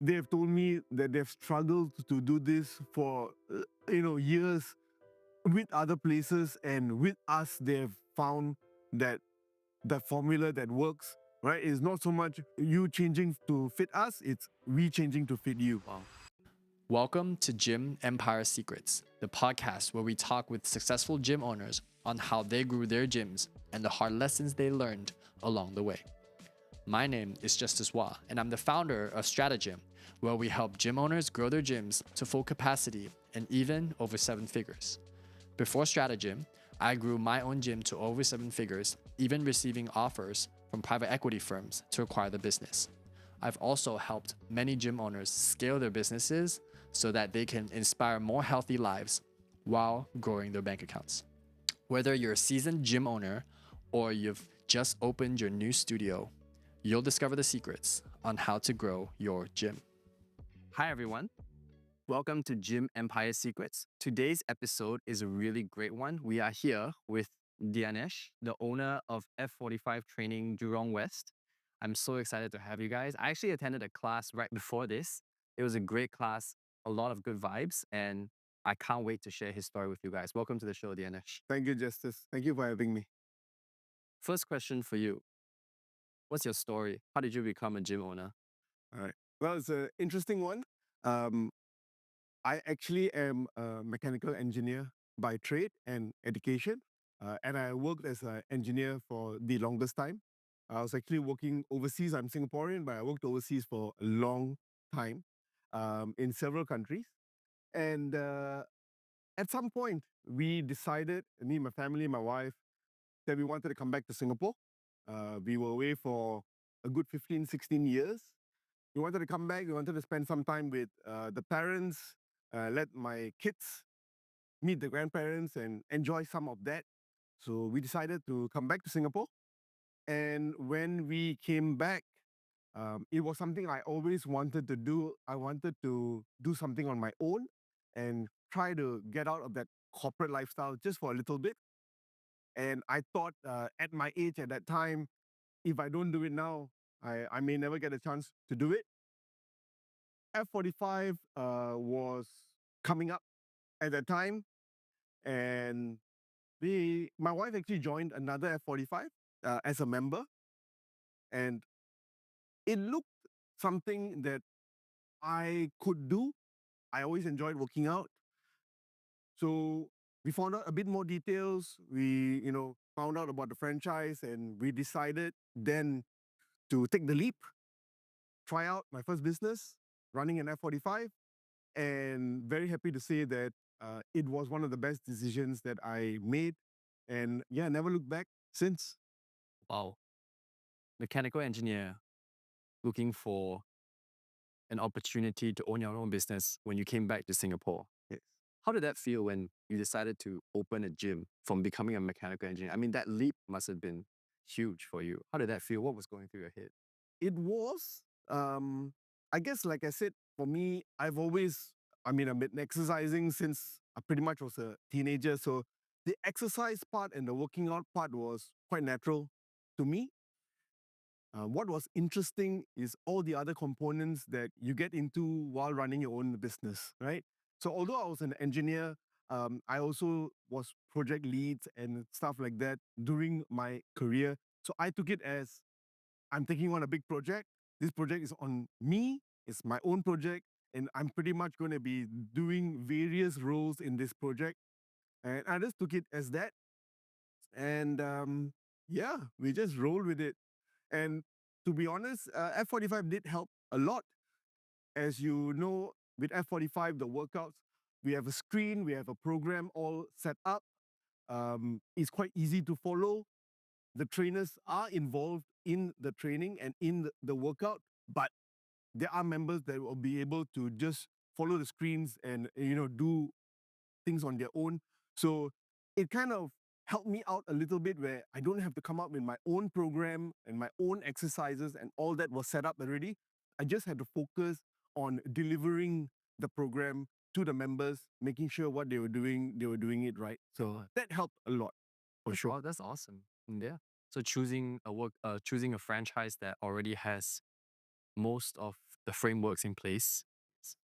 they've told me that they've struggled to do this for years with other places, and with us they've found that the formula that works, right, is not so much you changing to fit us, it's we changing to fit you. Wow. Welcome to Gym Empire Secrets, the podcast where we talk with successful gym owners on how they grew their gyms and the hard lessons they learned along the way. My name is Justice Wah, and I'm the founder of Stratagym, where we help gym owners grow their gyms to full capacity and even over 7 figures. Before Stratagym, I grew my own gym to over 7 figures, even receiving offers from private equity firms to acquire the business. I've also helped many gym owners scale their businesses so that they can inspire more healthy lives while growing their bank accounts. Whether you're a seasoned gym owner or you've just opened your new studio, you'll discover the secrets on how to grow your gym. Hi, everyone. Welcome to Gym Empire Secrets. Today's episode is a really great one. We are here with Dhyaanesh, the owner of F45 Training Jurong West. I'm so excited to have you guys. I actually attended a class right before this. It was a great class, a lot of good vibes, and I can't wait to share his story with you guys. Welcome to the show, Dhyaanesh. Thank you, Justice. Thank you for having me. First question for you. What's your story? How did you become a gym owner? All right. Well, it's an interesting one. Um, I actually am a mechanical engineer by trade and education, and I worked as an engineer for the longest time. I was actually working overseas. I'm Singaporean, but I worked overseas for a long time in several countries. And at some point, we decided, me, my family, my wife, that we wanted to come back to Singapore. We were away for a good 15, 16 years. We wanted to come back. We wanted to spend some time with the parents, let my kids meet the grandparents and enjoy some of that. So we decided to come back to Singapore. And when we came back, it was something I always wanted to do. I wanted to do something on my own and try to get out of that corporate lifestyle just for a little bit. And I thought at my age at that time, if I don't do it now, I may never get a chance to do it. F45 was coming up at that time, and my wife actually joined another F45 as a member, and it looked something that I could do. I always enjoyed working out, so we found out a bit more details. We, found out about the franchise, and we decided then to take the leap, try out my first business, running an F45, and very happy to say that it was one of the best decisions that I made, and yeah, never looked back since. Wow. Mechanical engineer looking for an opportunity to own your own business when you came back to Singapore. Yes. How did that feel when you decided to open a gym from becoming a mechanical engineer? I mean, that leap must have been huge for you. How did that feel? What was going through your head? It was, I guess, like I said, for me, I've been exercising since I pretty much was a teenager. So the exercise part and the working out part was quite natural to me. What was interesting is all the other components that you get into while running your own business, right? So although I was an engineer, I also was project leads and stuff like that during my career. So I took it as I'm taking on a big project. This project is on me. It's my own project, and I'm pretty much going to be doing various roles in this project. And I just took it as that, and yeah, we just roll with it. And to be honest, F45 did help a lot. As you know, with F45, the workouts, we have a screen, we have a program all set up. It's quite easy to follow. The trainers are involved in the training and in the workout, but there are members that will be able to just follow the screens and do things on their own. So it kind of helped me out a little bit where I don't have to come up with my own program and my own exercises, and all that was set up already. I just had to focus on delivering the program to the members, making sure what they were doing it right. So that helped a lot for sure. Oh, that's awesome. Yeah. So choosing a franchise that already has most of the framework's in place.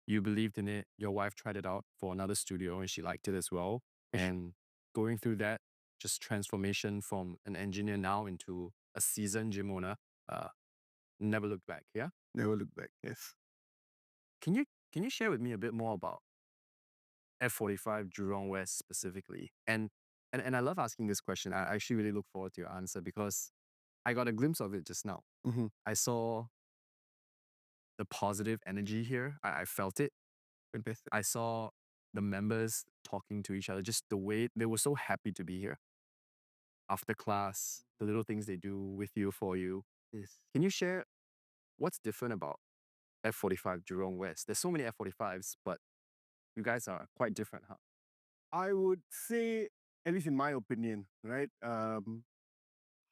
You believed in it. Your wife tried it out for another studio and she liked it as well. And going through that, just transformation from an engineer now into a seasoned gym owner, uh, never looked back. Yeah. Never look back. Yes. Can you share with me a bit more about F45 Jurong West specifically? And I love asking this question. I actually really look forward to your answer because I got a glimpse of it just now. Mm-hmm. I saw the positive energy here. I felt it. Fantastic. I saw the members talking to each other, just the way they were so happy to be here. After class, the little things they do with you, for you. Yes. Can you share what's different about F45 Jurong West? There's so many F45s, but you guys are quite different, huh? I would say, at least in my opinion, right?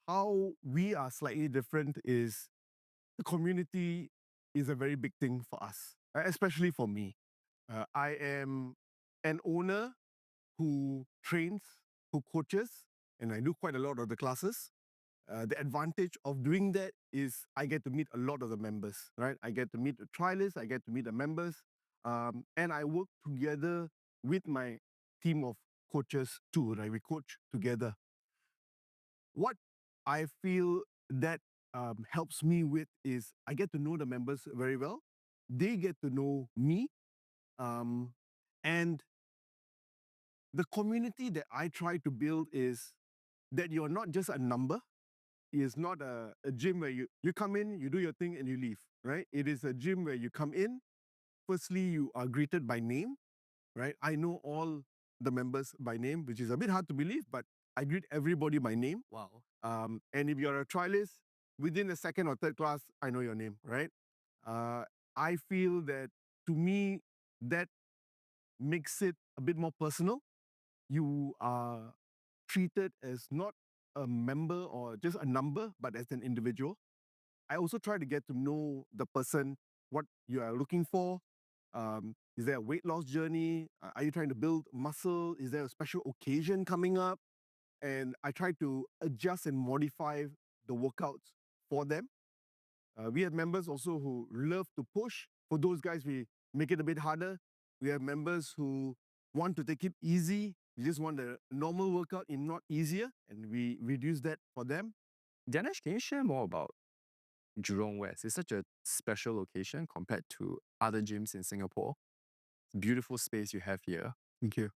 How we are slightly different is the community is a very big thing for us, right? Especially for me. I am an owner who trains, who coaches, and I do quite a lot of the classes. The advantage of doing that is I get to meet a lot of the members, right? I get to meet the trialists, I get to meet the members, and I work together with my team of coaches too, right? We coach together. What I feel that helps me with is I get to know the members very well. They get to know me, um, and the community that I try to build is that you're not just a number. It's not a gym where you come in, you do your thing, and you leave, right? It is a gym where you come in. Firstly, you are greeted by name, right? I know all the members by name, which is a bit hard to believe, but I greet everybody by name. Wow. And if you're a trialist, within the second or third class, I know your name, right? Uh, I feel that to me, that makes it a bit more personal. You are treated as not a member or just a number, but as an individual. I also try to get to know the person, what you are looking for. Is there a weight loss journey? Are you trying to build muscle? Is there a special occasion coming up? And I try to adjust and modify the workouts for them. We have members also who love to push. For those guys, we make it a bit harder. We have members who want to take it easy. We just want the normal workout in not easier, and we reduce that for them. Dhyaanesh, can you share more about Jurong West? It's such a special location compared to other gyms in Singapore. Beautiful space you have here. Thank you.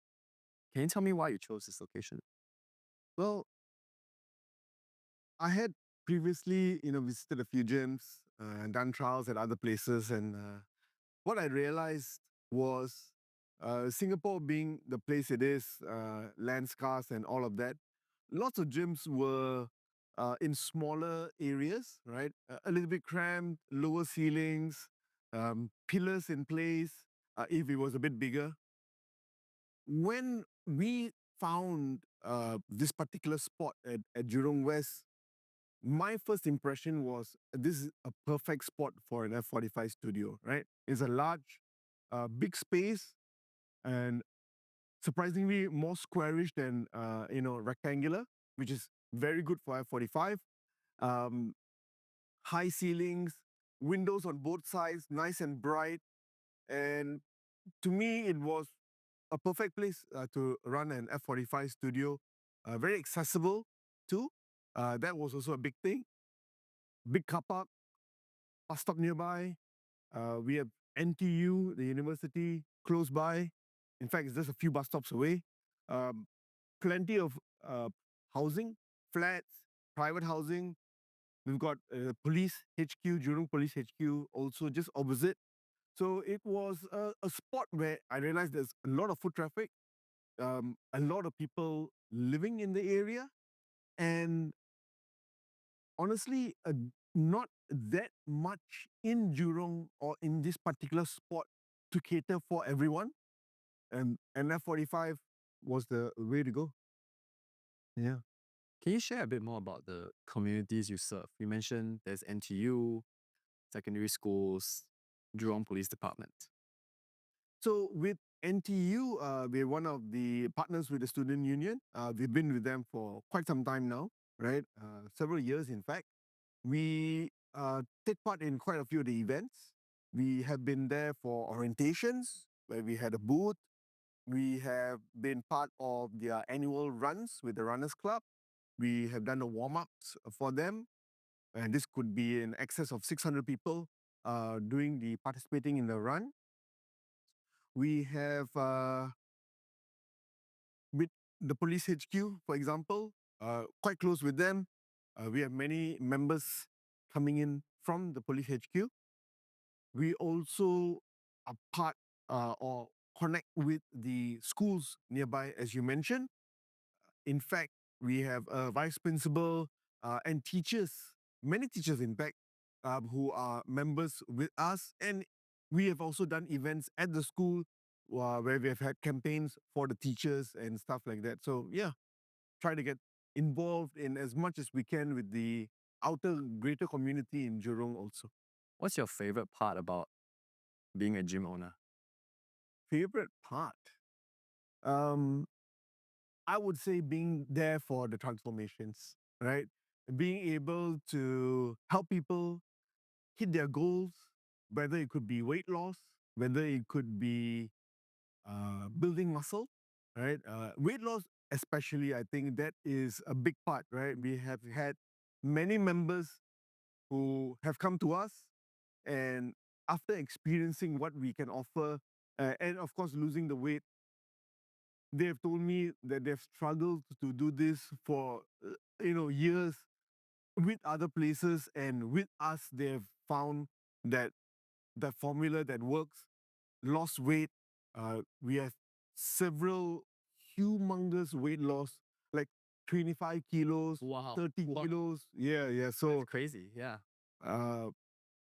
Can you tell me why you chose this location? Well, I had previously, visited a few gyms and done trials at other places, and what I realized was Singapore being the place it is, land scarce and all of that, lots of gyms were in smaller areas, right? A little bit cramped, lower ceilings, pillars in place, if it was a bit bigger. When we found this particular spot at Jurong West, my first impression was this is a perfect spot for an F45 studio, right? It's a large, big space and surprisingly more squarish than, rectangular, which is very good for F45. Um, High ceilings, windows on both sides, nice and bright. And to me, it was a perfect place to run an F45 studio, very accessible too. That was also a big thing. Big car park, bus stop nearby. We have NTU, the university, close by. In fact, it's just a few bus stops away. Um, Plenty of housing, flats, private housing. We've got police HQ, Jurong Police HQ, also just opposite. So it was a spot where I realized there's a lot of foot traffic, a lot of people living in the area, and honestly, not that much in Jurong or in this particular spot to cater for everyone. And F45 was the way to go. Yeah. Can you share a bit more about the communities you serve? You mentioned there's NTU, secondary schools, Jurong Police Department. So with NTU, we're one of the partners with the student union. We've been with them for quite some time now, right? Several years, in fact. We take part in quite a few of the events. We have been there for orientations, where we had a booth. We have been part of their annual runs with the Runners Club. We have done the warm ups for them, and this could be in excess of 600 people doing the participating in the run. We have with the police HQ, for example, quite close with them. We have many members coming in from the police HQ. We also are part or connect with the schools nearby, as you mentioned. In fact, we have a vice principal and teachers, many teachers, in fact, who are members with us. And we have also done events at the school where we have had campaigns for the teachers and stuff like that. So, yeah, try to get involved in as much as we can with the outer greater community in Jurong also. What's your favorite part about being a gym owner? Favorite part? Um, I would say being there for the transformations, right? Being able to help people hit their goals, whether it could be weight loss, whether it could be building muscle, right? Weight loss, especially, I think that is a big part, right? We have had many members who have come to us, and after experiencing what we can offer, and of course, losing the weight, they've told me that they've struggled to do this for years with other places, and with us they've found that the formula that works. Lost weight. We have several humongous weight loss, like 25 kilos, Wow. 30 Wow. kilos. Yeah, yeah. So That's crazy. Yeah. uh,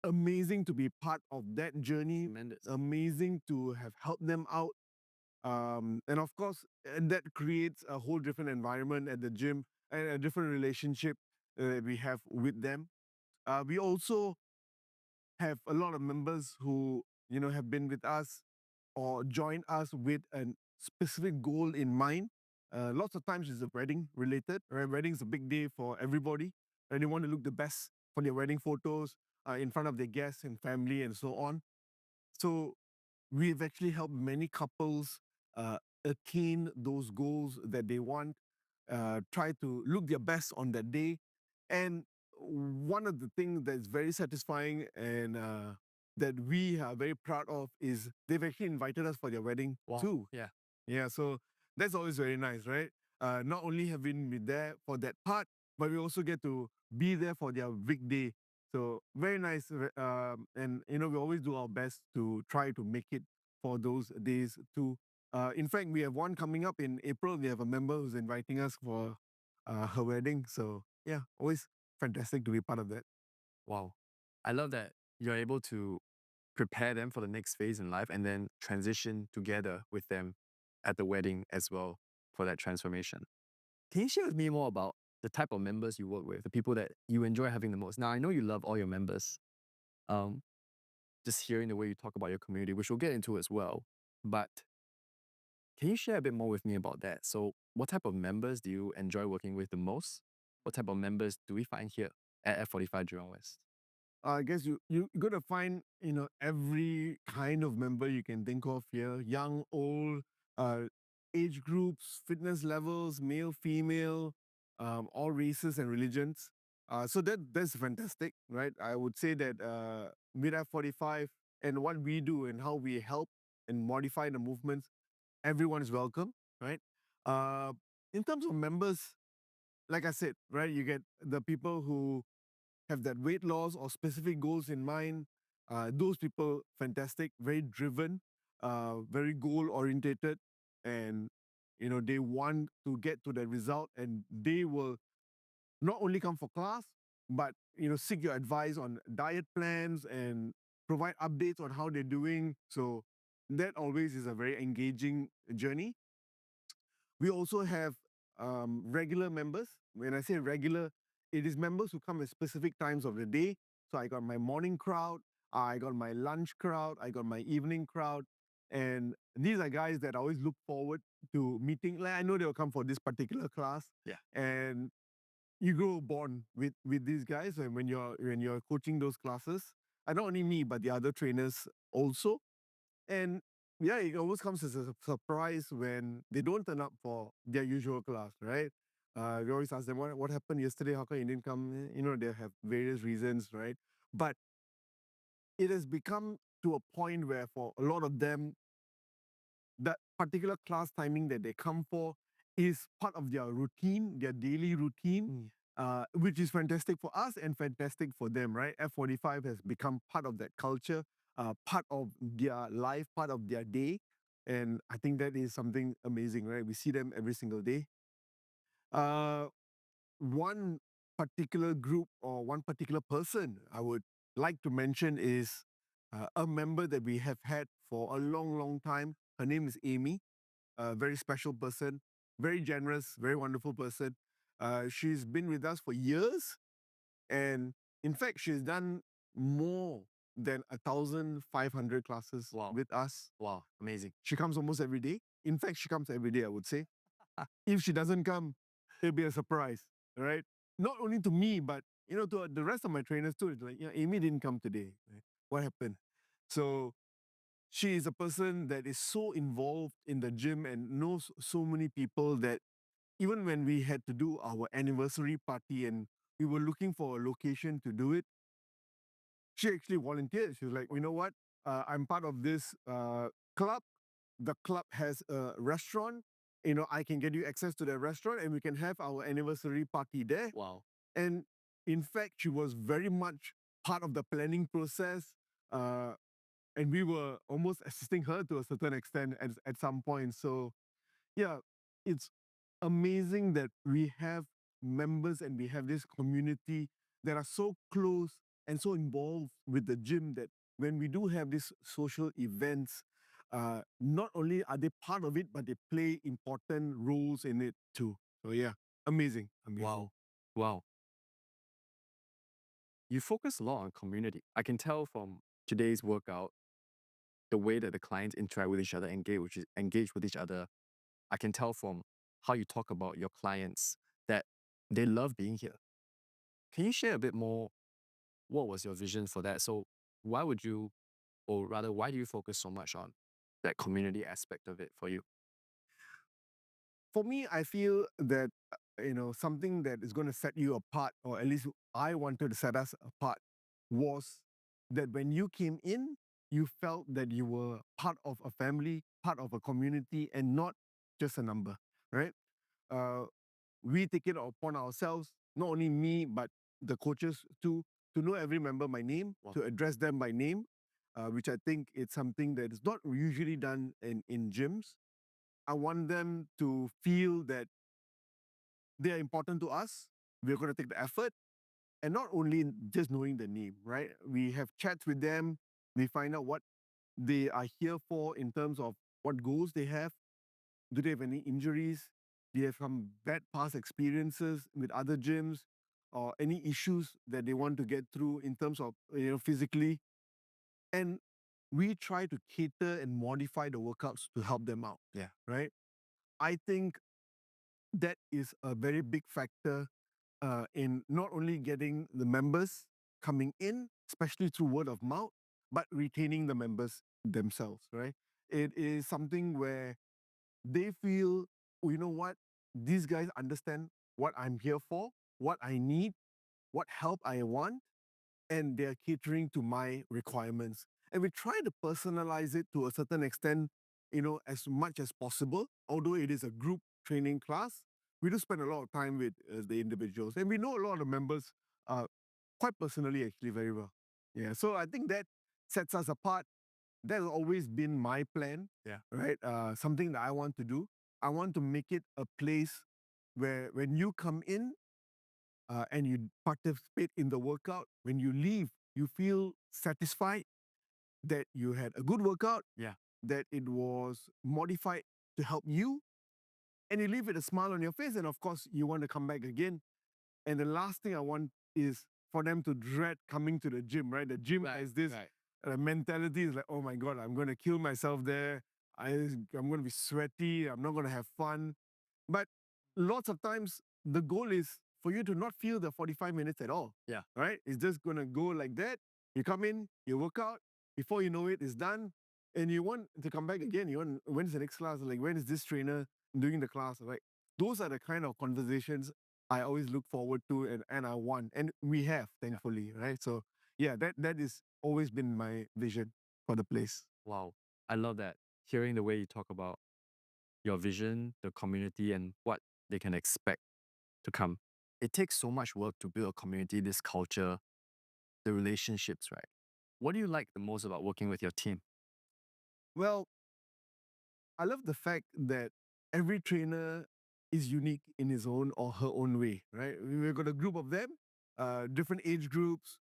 amazing to be part of that journey. Tremendous. Amazing to have helped them out. And of course, and that creates a whole different environment at the gym and a different relationship we have with them. We also have a lot of members who have been with us or join us with a specific goal in mind. Lots of times it's a wedding related, right? Wedding is a big day for everybody, and they want to look the best for their wedding photos in front of their guests and family and so on. So we've actually helped many couples attain those goals that they want, try to look their best on that day. And one of the things that's very satisfying and that we are very proud of is they've actually invited us for their wedding Wow. too. Yeah. Yeah, so that's always very nice, right? Not only have we been there for that part, but we also get to be there for their big day. So very nice, and we always do our best to try to make it for those days too. In fact, we have one coming up in April. We have a member who's inviting us for her wedding. So yeah, always fantastic to be part of that. Wow. I love that you're able to prepare them for the next phase in life and then transition together with them at the wedding as well for that transformation. Can you share with me more about the type of members you work with, the people that you enjoy having the most? Now, I know you love all your members. Um, just hearing the way you talk about your community, which we'll get into as well. But can you share a bit more with me about that? So, what type of members do you enjoy working with the most? What type of members do we find here at F45 Jurong West? I guess you got to find every kind of member you can think of here, young, old, uh, age groups, fitness levels, male, female, all races and religions. So that's fantastic, right? I would say that with F45 and what we do and how we help and modify the movements, everyone is welcome, right? Uh, in terms of members, like I said, right, you get the people who have that weight loss or specific goals in mind. Those people, fantastic, very driven, very goal orientated, and they want to get to that result, and they will not only come for class, but seek your advice on diet plans and provide updates on how they're doing. So that always is a very engaging journey. We also have regular members. When I say regular, it is members who come at specific times of the day. So I got my morning crowd, I got my lunch crowd, I got my evening crowd. And these are guys that I always look forward to meeting. Like I know they'll come for this particular class. Yeah. And you grow a bond with these guys and when you're coaching those classes. not only me, but the other trainers also. And yeah, it always comes as a surprise when they don't turn up for their usual class, right? We always ask them, what happened yesterday? How come you didn't come? They have various reasons, right? But it has become to a point where for a lot of them, that particular class timing that they come for is part of their routine, their daily routine, which is fantastic for us and fantastic for them, right? F45 has become part of that culture, part of their life, part of their day. And I think that is something amazing, right? We see them every single day. Uh, one particular group or one particular person I would like to mention is a member that we have had for a long, long time. Her name is Amy, a very special person, very generous, very wonderful person. She's been with us for years. And in fact, she's done more than 1,500 classes Wow. with us. Wow, amazing. She comes almost every day. In fact, she comes every day, I would say. If she doesn't come, it'll be a surprise, right? Not only to me, but to the rest of my trainers too. It's like, Amy didn't come today. Right? What happened? So she is a person that is so involved in the gym and knows so many people that even when we had to do our anniversary party and we were looking for a location to do it, she actually volunteered. She was like, you know what? I'm part of this club. The club has a restaurant. I can get you access to the restaurant and we can have our anniversary party there. Wow. And in fact, she was very much part of the planning process. And we were almost assisting her to a certain extent at some point. So, yeah, it's amazing that we have members and we have this community that are so close and so involved with the gym that when we do have these social events, not only are they part of it, but they play important roles in it too. So yeah, amazing. Wow. Wow. You focus a lot on community. I can tell from today's workout, the way that the clients interact with each other, engage with each other. I can tell from how you talk about your clients that they love being here. Can you share a bit more? What was your vision for that? So why would you, or rather, why do you focus so much on that community aspect of it for you? For me, I feel that something that is going to set you apart, or at least I wanted to set us apart, was that when you came in, you felt that you were part of a family, part of a community, and not just a number, right? Uh, we take it upon ourselves, not only me but the coaches too, to know every member by name, Wow. to address them by name, which I think it's something that is not usually done in gyms. I want them to feel that they are important to us. We're going to take the effort. And not only just knowing the name, right? We have chats with them. We find out what they are here for in terms of what goals they have. Do they have any injuries? Do they have some bad past experiences with other gyms or any issues that they want to get through in terms of physically? And we try to cater and modify the workouts to help them out. Yeah. Right. I think that is a very big factor in not only getting the members coming in, especially through word of mouth, but retaining the members themselves, right? It is something where they feel, you know what, these guys understand what I'm here for, what I need, what help I want, and they're catering to my requirements. And we try to personalize it to a certain extent, as much as possible. Although it is a group training class, we do spend a lot of time with the individuals, and we know a lot of the members quite personally, actually, very well. Yeah, so I think that sets us apart. That has always been my plan. Yeah. Right. Something that I want to do. I want to make it a place where when you come in, and you participate in the workout, when you leave, you feel satisfied that you had a good workout, Yeah. that it was modified to help you, and you leave with a smile on your face. And of course, you want to come back again. And the last thing I want is for them to dread coming to the gym, right? The gym has this mentality is like, oh my God, I'm going to kill myself there. I'm going to be sweaty. I'm not going to have fun. But lots of times, the goal is for you to not feel the 45 minutes at all. Yeah. Right? It's just going to go like that. You come in, you work out, before you know it, it's done. And you want to come back again. You want, when's the next class? Like, when is this trainer doing the class? Like, those are the kind of conversations I always look forward to and I want. And we have, thankfully, right? So yeah, that is always been my vision for the place. Wow. I love that. Hearing the way you talk about your vision, the community, and what they can expect to come. It takes so much work to build a community, this culture, the relationships, right? What do you like the most about working with your team? Well, I love the fact that every trainer is unique in his own or her own way, right? We've got a group of them, different age groups,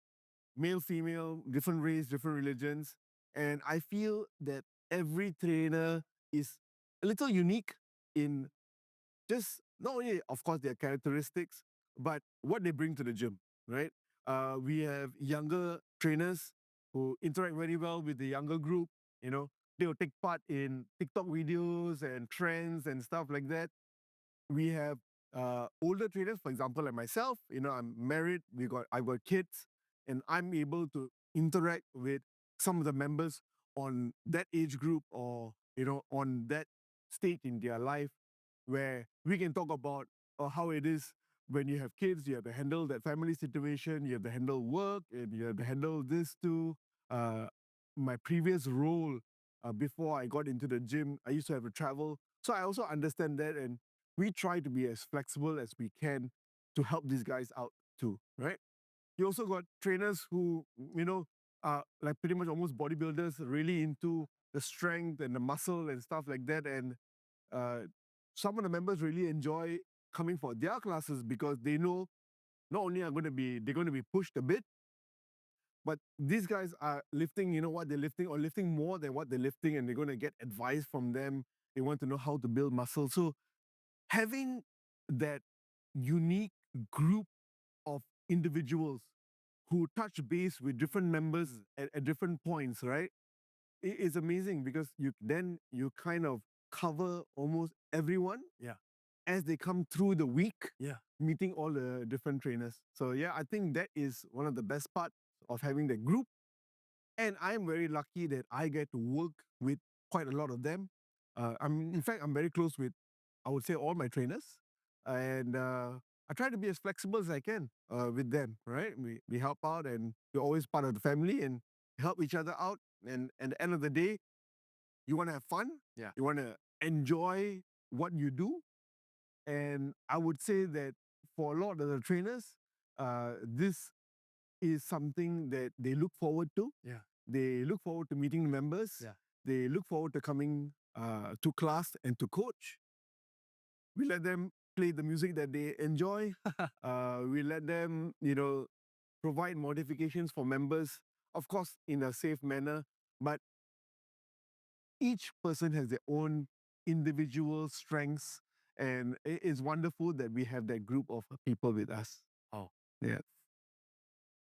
male, female, different race, different religions. And I feel that every trainer is a little unique in just not only, of course, their characteristics, but what they bring to the gym, right? We have younger trainers who interact very well with the younger group. You know, they will take part in TikTok videos and trends and stuff like that. We have older trainers, for example, like myself. You know, I'm married. I've got kids, and I'm able to interact with some of the members on that age group or on that stage in their life where we can talk about how it is when you have kids. You have to handle that family situation. You have to handle work, and you have to handle this too. Uh, my previous role before I got into the gym, I used to have to travel, so I also understand that, and we try to be as flexible as we can to help these guys out too, right? You also got trainers who, are like pretty much almost bodybuilders, really into the strength and the muscle and stuff like that. And uh, some of the members really enjoy coming for their classes because they know not only they're going to be pushed a bit, but these guys are lifting, what they're lifting, or lifting more than what they're lifting, and they're going to get advice from them. They want to know how to build muscle. So having that unique group of individuals who touch base with different members at different points, right? It's amazing because you kind of cover almost everyone. Yeah. As they come through the week. Yeah. Meeting all the different trainers. So yeah, I think that is one of the best parts of having the group. And I'm very lucky that I get to work with quite a lot of them. In fact, I'm very close with, I would say, all my trainers, and I try to be as flexible as I can with them. Right, we help out, and we're always part of the family and help each other out. And at the end of the day, you want to have fun. Yeah, you want to enjoy what you do. And I would say that for a lot of the trainers, this is something that they look forward to. Yeah. They look forward to meeting the members. Yeah. They look forward to coming to class and to coach. We let them play the music that they enjoy. We let them, provide modifications for members, of course, in a safe manner. But each person has their own individual strengths, and it is wonderful that we have that group of people with us. Oh, Yeah.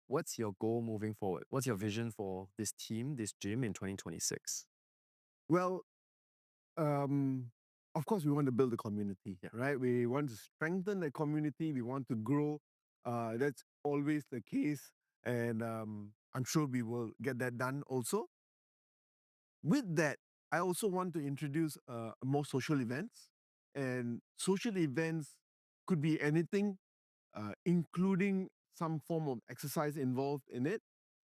what's your goal moving forward? What's your vision for this team, this gym in 2026? Well, um, of course, we want to build a community, right? We want to strengthen the community. We want to grow. That's always the case, and I'm sure we will get that done also. With that, I also want to introduce more social events, and social events could be anything, including some form of exercise involved in it,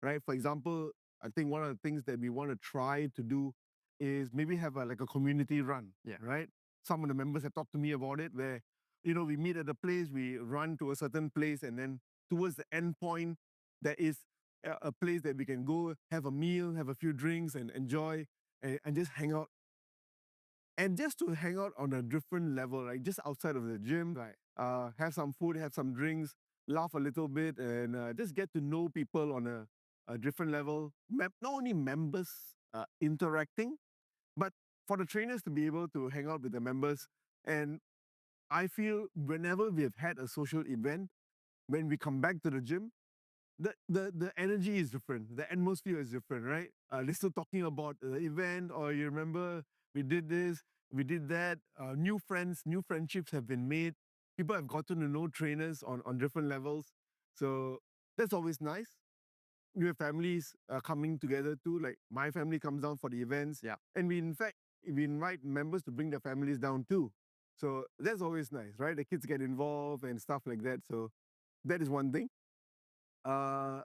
right? For example, I think one of the things that we want to try to do is maybe have like a community run, right? Some of the members have talked to me about it, where we meet at a place, we run to a certain place, and then towards the end point, there is a place that we can go have a meal, have a few drinks, and enjoy and just hang out, and just to hang out on a different level, like just outside of the gym, right? Have some food, have some drinks, laugh a little bit, and just get to know people on a different level. Not only members interacting, but for the trainers to be able to hang out with the members. And I feel whenever we have had a social event, when we come back to the gym, the energy is different. The atmosphere is different, right? They're still talking about the event, or you remember we did this, we did that. New friends, new friendships have been made. People have gotten to know trainers on different levels. So that's always nice. you have families coming together too. Like my family comes down for the events, Yeah. and we in fact we invite members to bring their families down too. So that's always nice, right? The kids get involved and stuff like that. So that is one thing. Uh,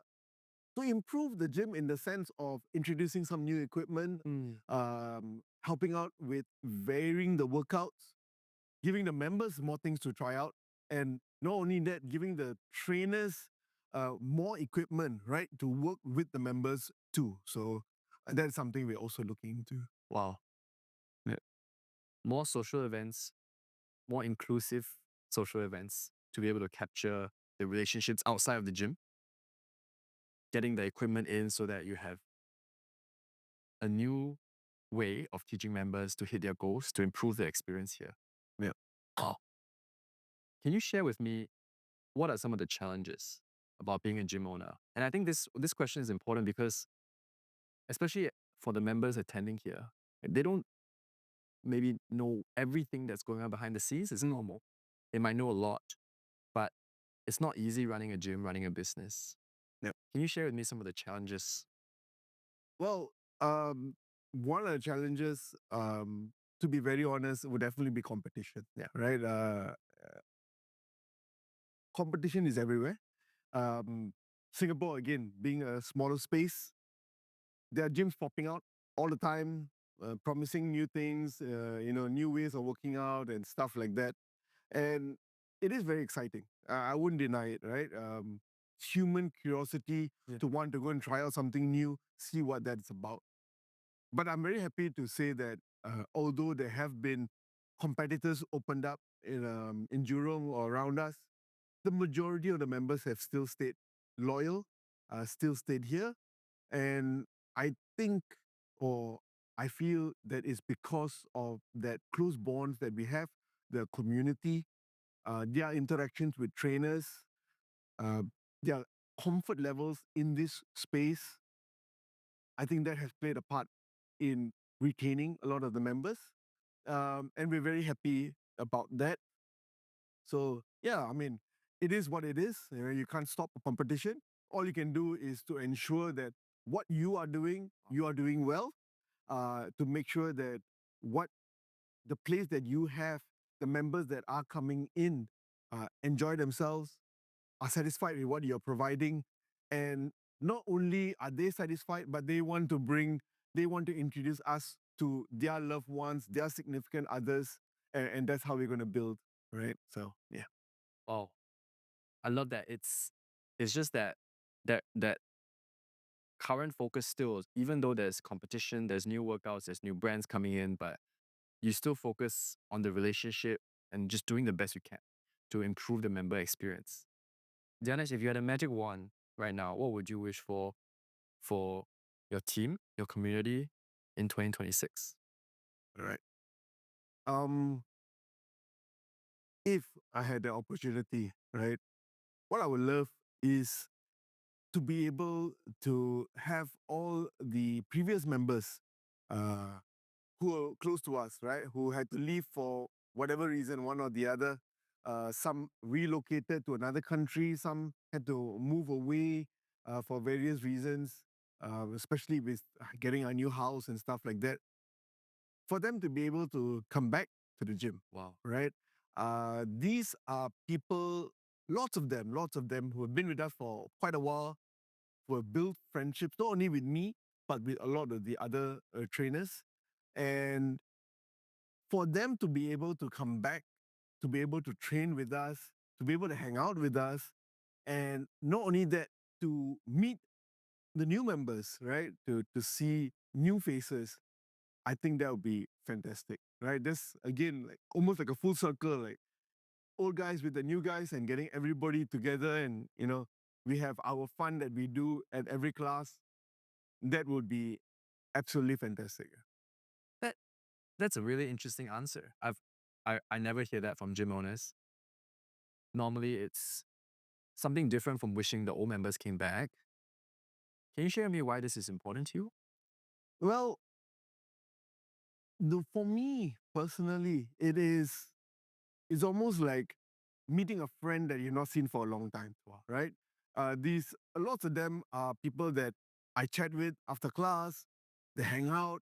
to improve the gym in the sense of introducing some new equipment, Mm. helping out with varying the workouts, giving the members more things to try out, and not only that, giving the trainers more equipment, right, to work with the members too. So that's something we're also looking into. Wow. Yeah. More social events, more inclusive social events to be able to capture the relationships outside of the gym, getting the equipment in so that you have a new way of teaching members to hit their goals to improve their experience here. Yeah. Wow. Can you share with me what are some of the challenges about being a gym owner? And I think this question is important because especially for the members attending here, they don't maybe know everything that's going on behind the scenes. It's normal. They might know a lot, but it's not easy running a gym, running a business. Yeah. Can you share with me some of the challenges? Well, one of the challenges, to be very honest, would definitely be competition. Yeah. Right. Competition is everywhere. Um, Singapore, again, being a smaller space, there are gyms popping out all the time, promising new things, new ways of working out and stuff like that. And it is very exciting. I wouldn't deny it, right? Human curiosity Yeah. to want to go and try out something new, see what that's about. But I'm very happy to say that although there have been competitors opened up in Jurong or around us, the majority of the members have still stayed loyal, still stayed here. And I think, or I feel that it's because of that close bonds that we have, the community, their interactions with trainers, uh, their comfort levels in this space. I think that has played a part in retaining a lot of the members. And we're very happy about that. So yeah, I mean, it is what it is. You can't stop a competition. All you can do is to ensure that what you are doing well. To make sure that what the place that you have, the members that are coming in, enjoy themselves, are satisfied with what you're providing, and not only are they satisfied, but they want to introduce us to their loved ones, their significant others, and that's how we're going to build, right? So yeah. Wow. I love that. It's just that current focus still, even though there's competition, there's new workouts, there's new brands coming in, but you still focus on the relationship and just doing the best you can to improve the member experience. Dhyaanesh, if you had a magic wand right now, what would you wish for your team, your community in 2026? All right. Um, if I had the opportunity, right, what I would love is to be able to have all the previous members uh, who are close to us, right, who had to leave for whatever reason, one or the other. Some relocated to another country, some had to move away for various reasons, especially with getting a new house and stuff like that. For them to be able to come back to the gym, Wow. right? These are people, lots of them who have been with us for quite a while, who have built friendships, not only with me, but with a lot of the other trainers. And for them to be able to come back, to be able to train with us, to be able to hang out with us, and not only that, to meet the new members, right? To see new faces, I think that would be fantastic, right? This again, like almost like a full circle, like old guys with the new guys and getting everybody together, and we have our fun that we do at every class. That would be absolutely fantastic. That that's a really interesting answer. I never hear that from gym owners. Normally it's something different from wishing the old members came back. Can you share with me why this is important to you? Well, for me personally, it's almost like meeting a friend that you've not seen for a long time, Wow. right? These lots of them are people that I chat with after class. They hang out.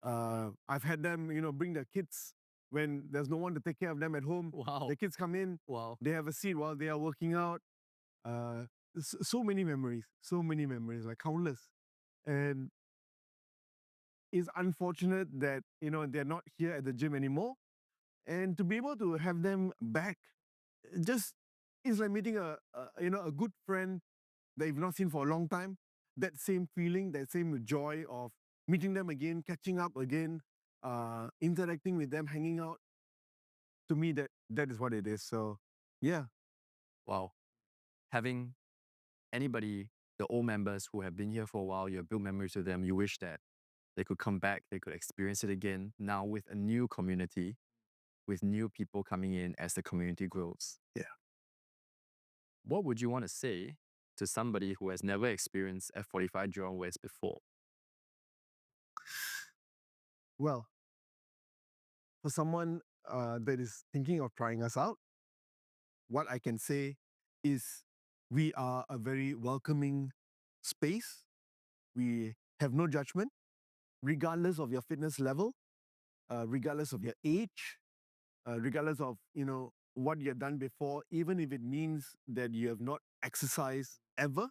I've had them, bring their kids when there's no one to take care of them at home. Wow. The kids come in, Wow. they have a seat while they are working out. Uh, so many memories, like countless. And it's unfortunate that they're not here at the gym anymore. And to be able to have them back, just is like meeting a good friend that you've not seen for a long time. That same feeling, that same joy of meeting them again, catching up again, interacting with them, hanging out. To me, that is what it is. So, yeah. Wow. Having anybody, the old members who have been here for a while, you have built memories with them, you wish that they could come back, they could experience it again, now with a new community, with new people coming in as the community grows. Yeah. What would you want to say to somebody who has never experienced F45 Jurong West before? Well, for someone that is thinking of trying us out, what I can say is we are a very welcoming space. We have no judgment, regardless of your fitness level, regardless of your age, regardless of what you have done before, even if it means that you have not exercised ever.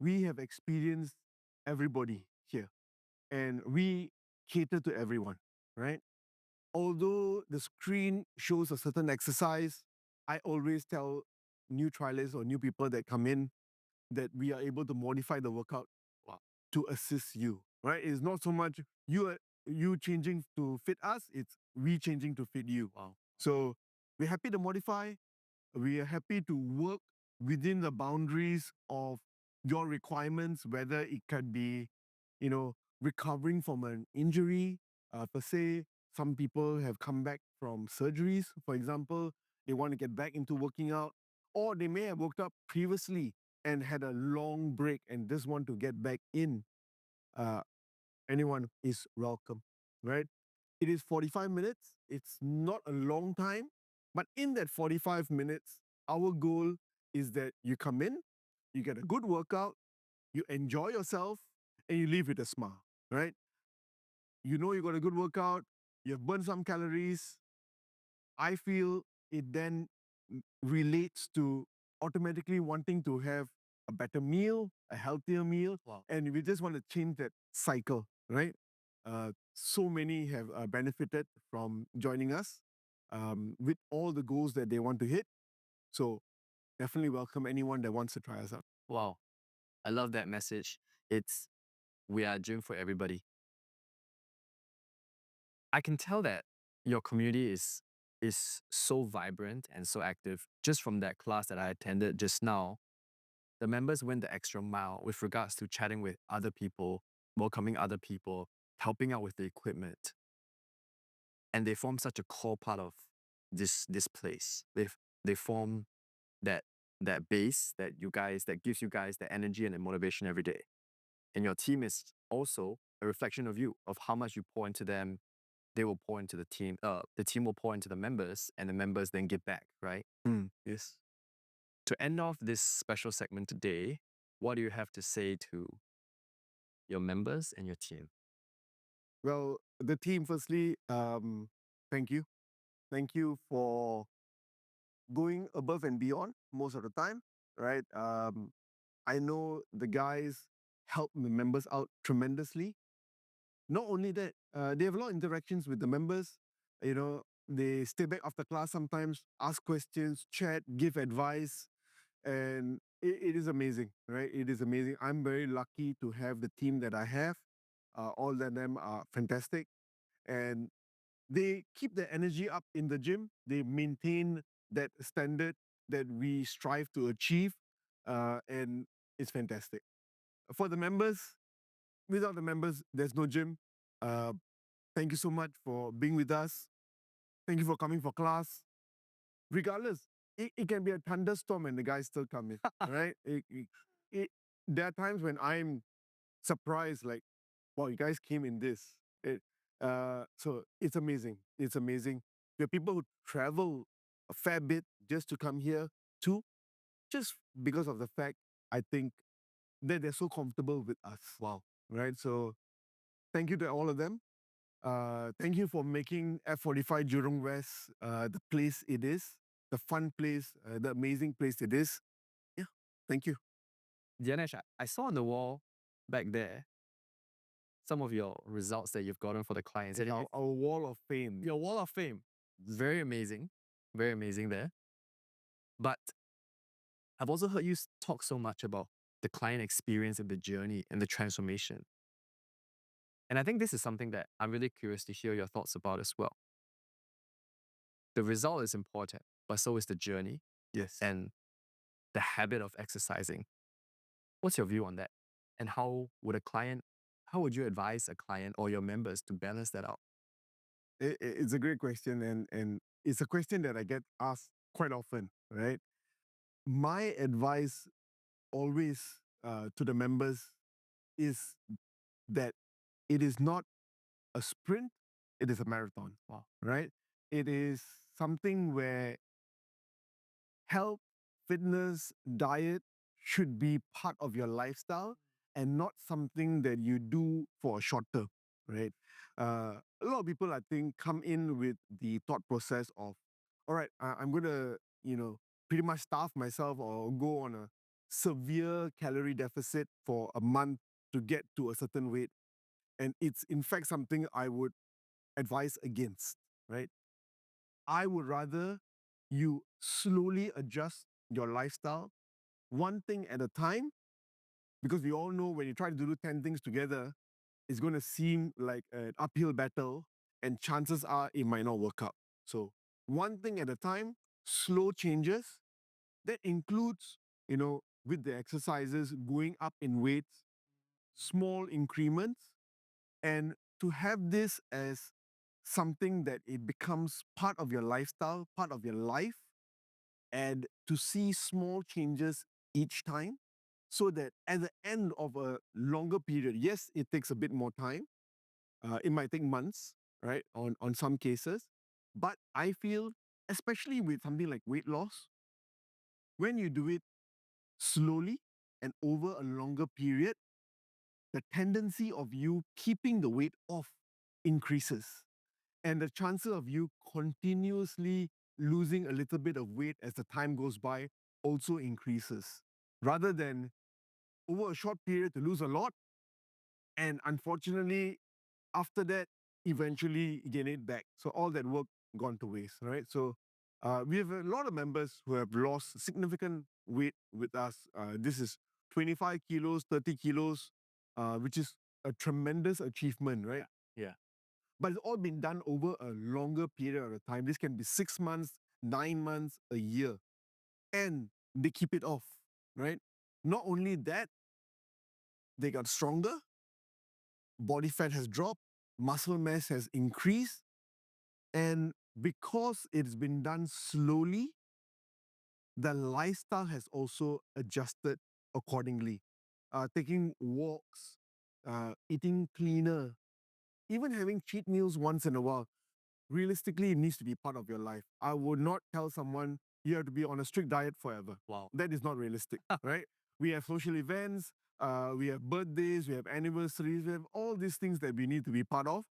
We have experienced everybody here, and we cater to everyone, right? Although the screen shows a certain exercise, I always tell new trialists or new people that come in that we are able to modify the workout to assist you, right? It's not so much you changing to fit us, it's we changing to fit you. Wow. So we're happy to modify, we are happy to work within the boundaries of your requirements, whether it could be, recovering from an injury, per se. Some people have come back from surgeries, for example. They want to get back into working out, or they may have worked out previously and had a long break and just want to get back in. Uh, Anyone is welcome, right? It is 45 minutes. It's not a long time, but in that 45 minutes, our goal is that you come in, you get a good workout, you enjoy yourself, and you leave with a smile, right? You know you got a good workout, you've burned some calories. I feel it then relates to automatically wanting to have a better meal, a healthier meal, Wow. and we just want to change that cycle, right? So many have benefited from joining us with all the goals that they want to hit. So definitely welcome anyone that wants to try us out. Wow. I love that message. It's we are a gym for everybody. I can tell that your community is so vibrant and so active just from that class that I attended just now. The members went the extra mile with regards to chatting with other people, welcoming other people, helping out with the equipment. And they form such a core part of this place. They form that that base that gives you guys the energy and the motivation every day. And your team is also a reflection of you, of how much you pour into them. They will pour into the team. The team will pour into the members, and the members then give back, right? Yes. To end off this special segment today, what do you have to say to your members and your team? Well, the team, firstly, thank you. Thank you for going above and beyond most of the time, right? I know the guys help the members out tremendously. Not only that, they have a lot of interactions with the members. They stay back after class sometimes, ask questions, chat, give advice, and it is amazing, right? It is amazing. I'm very lucky to have the team that I have. All of them are fantastic, and they keep the energy up in the gym. They maintain that standard that we strive to achieve, and it's fantastic. For the members, without the members, there's no gym. Uh, Thank you so much for being with us. Thank you for coming for class. Regardless, it can be a thunderstorm and the guys still come in, right? It, there are times when I'm surprised, like, wow, you guys came in this. So it's amazing. It's amazing. There are people who travel a fair bit just to come here too. just because of the fact I think that they're so comfortable with us. Wow. Right. So thank you to all of them. Thank you for making F45 Jurong West the place it is, the fun place, the amazing place it is. Yeah, thank you. Dhyaanesh, I saw on the wall back there some of your results that you've gotten for the clients. And Our wall of fame. your wall of fame, very amazing there. But I've also heard you talk so much about the client experience and the journey and the transformation. And I think this is something that I'm really curious to hear your thoughts about as well. The result is important, but so is the journey Yes. and the habit of exercising. What's your view on that? And how would you advise a client or your members to balance that out? It's a great question, and it's a question that I get asked quite often, right? My advice always to the members is that it is not a sprint, it is a marathon. Wow. Right? It is something where health, fitness, diet should be part of your lifestyle and not something that you do for a short term, right? A lot of people, I think, come in with the thought process of, all right, I'm going to, pretty much starve myself or go on a severe calorie deficit for a month to get to a certain weight. And it's, in fact, something I would advise against, right? I would rather you slowly adjust your lifestyle one thing at a time, because we all know when you try to do 10 things together, it's going to seem like an uphill battle, and chances are it might not work out. So, one thing at a time, slow changes. That includes, with the exercises, going up in weights, small increments, and to have this as something that it becomes part of your lifestyle, part of your life, and to see small changes each time, so that at the end of a longer period, yes, it takes a bit more time. It might take months, right? On some cases, but I feel, especially with something like weight loss, when you do it slowly and over a longer period, the tendency of you keeping the weight off increases. And the chances of you continuously losing a little bit of weight as the time goes by also increases. Rather than over a short period to lose a lot, and unfortunately, after that, eventually gain it back. So all that work gone to waste, right? So we have a lot of members who have lost significant weight with us. This is 25 kilos, 30 kilos, which is a tremendous achievement, right? Yeah. But it's all been done over a longer period of time. This can be 6 months, 9 months, a year, and they keep it off, right? Not only that, they got stronger, body fat has dropped, muscle mass has increased, and because it's been done slowly, the lifestyle has also adjusted accordingly. Taking walks, eating cleaner, even having cheat meals once in a while. Realistically, it needs to be part of your life. I would not tell someone you have to be on a strict diet forever. Wow. That is not realistic, right? We have social events, we have birthdays, we have anniversaries, we have all these things that we need to be part of.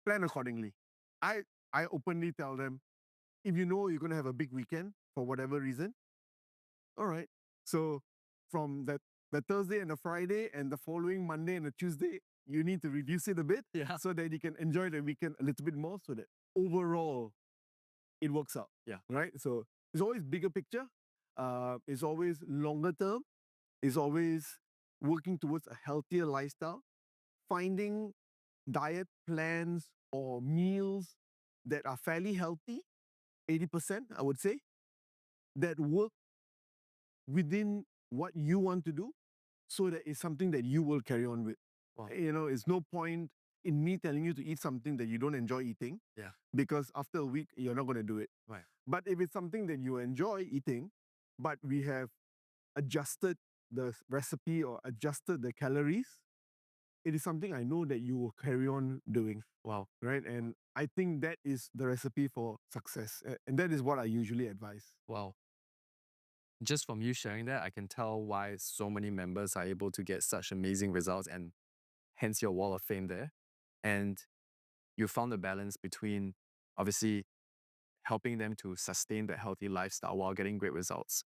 Plan accordingly. I I openly tell them, if you know you're going to have a big weekend for whatever reason, all right. So from the Thursday and the Friday and the following Monday and the Tuesday, you need to reduce it a bit, Yeah. so that you can enjoy the weekend a little bit more, so that overall it works out. Yeah. Right. So it's always bigger picture. It's always longer term. It's always working towards a healthier lifestyle. Finding diet plans or meals that are fairly healthy, 80%, I would say, that work within what you want to do, so that it's something that you will carry on with. Wow. It's no point in me telling you to eat something that you don't enjoy eating. Yeah. Because after a week, you're not going to do it. Right. But if it's something that you enjoy eating, but we have adjusted the recipe or adjusted the calories, it is something I know that you will carry on doing. Wow. Right. And I think that is the recipe for success. And that is what I usually advise. Wow. just from you sharing that, I can tell why so many members are able to get such amazing results and hence your wall of fame there. And you found the balance between obviously helping them to sustain that healthy lifestyle while getting great results.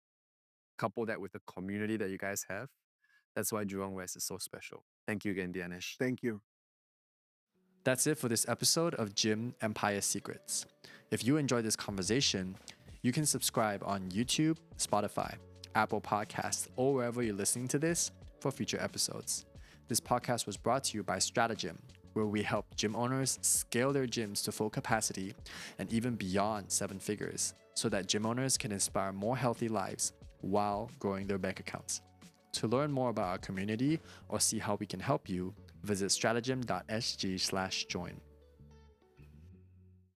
Couple that with the community that you guys have. That's why Jurong West is so special. Thank you again, Dhyaanesh. Thank you. That's it for this episode of Gym Empire Secrets. If you enjoyed this conversation, you can subscribe on YouTube, Spotify, Apple Podcasts, or wherever you're listening to this for future episodes. This podcast was brought to you by Stratagym, where we help gym owners scale their gyms to full capacity and even beyond 7 figures so that gym owners can inspire more healthy lives while growing their bank accounts. To learn more about our community or see how we can help you, visit stratagym.sg/join.